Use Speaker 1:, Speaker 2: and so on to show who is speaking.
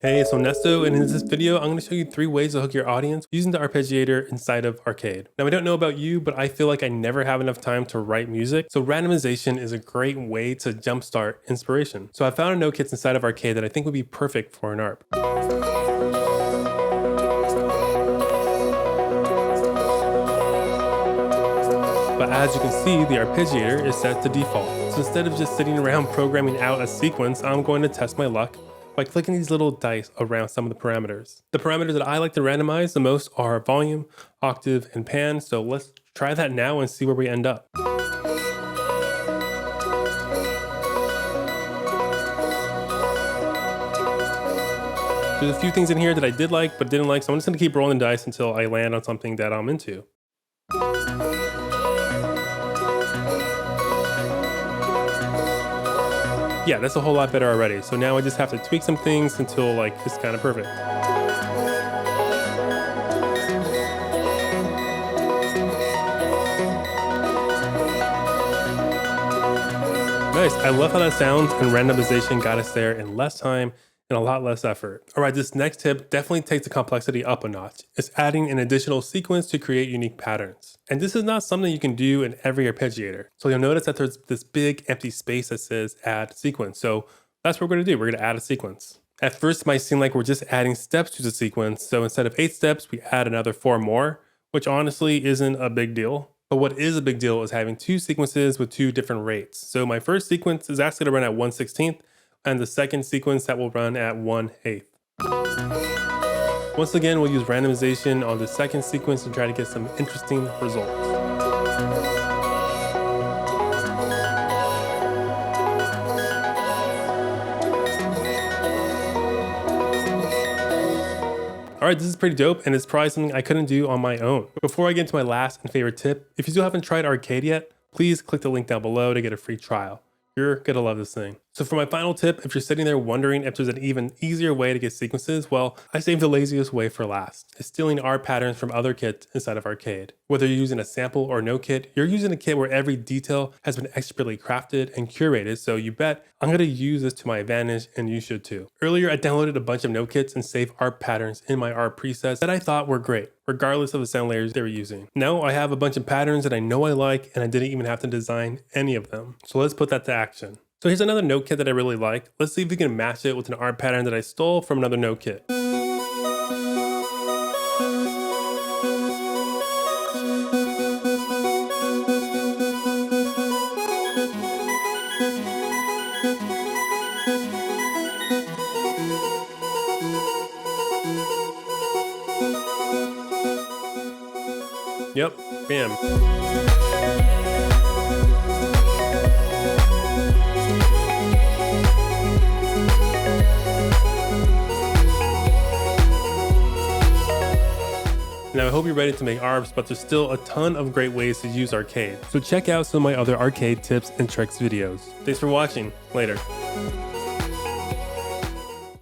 Speaker 1: Hey, it's Onesto, and in this video, I'm going to show you 3 ways to hook your audience using the Arpeggiator inside of Arcade. Now, I don't know about you, but I feel like I never have enough time to write music, so randomization is a great way to jumpstart inspiration. So I found a note kits inside of Arcade that I think would be perfect for an ARP. But as you can see, the Arpeggiator is set to default. So instead of just sitting around programming out a sequence, I'm going to test my luck by clicking these little dice around some of the parameters. The parameters that I like to randomize the most are volume, octave, and pan, so let's try that now and see where we end up. There's a few things in here that I did like but didn't like, so I'm just going to keep rolling dice until I land on something that I'm into. Yeah, that's a whole lot better already. So now I just have to tweak some things until like it's kind of perfect. Nice, I love how that sounds, and randomization got us there in less time and a lot less effort. All right, this next tip definitely takes the complexity up a notch. It's adding an additional sequence to create unique patterns. And this is not something you can do in every arpeggiator. So you'll notice that there's this big empty space that says add sequence. So that's what we're gonna do, we're gonna add a sequence. At first it might seem like we're just adding steps to the sequence. So instead of 8 steps, we add another 4 more, which honestly isn't a big deal. But what is a big deal is having 2 sequences with 2 different rates. So my first sequence is actually gonna run at 1/16, and the second sequence that will run at 1/8. Once again, we'll use randomization on the second sequence and try to get some interesting results. Alright, this is pretty dope, and it's probably something I couldn't do on my own. Before I get into my last and favorite tip, if you still haven't tried Arcade yet, please click the link down below to get a free trial. You're gonna love this thing. So for my final tip, if you're sitting there wondering if there's an even easier way to get sequences, well, I saved the laziest way for last. It's stealing ARP patterns from other kits inside of Arcade. Whether you're using a sample or no kit, you're using a kit where every detail has been expertly crafted and curated, so you bet I'm gonna use this to my advantage, and you should too. Earlier, I downloaded a bunch of note kits and saved ARP patterns in my ARP presets that I thought were great, regardless of the sound layers they were using. Now I have a bunch of patterns that I know I like, and I didn't even have to design any of them. So let's put that to action. So here's another note kit that I really like. Let's see if we can match it with an ARP pattern that I stole from another note kit. Yep, bam. Now I hope you're ready to make ARPs, but there's still a ton of great ways to use Arcade. So check out some of my other Arcade tips and tricks videos. Thanks for watching. Later.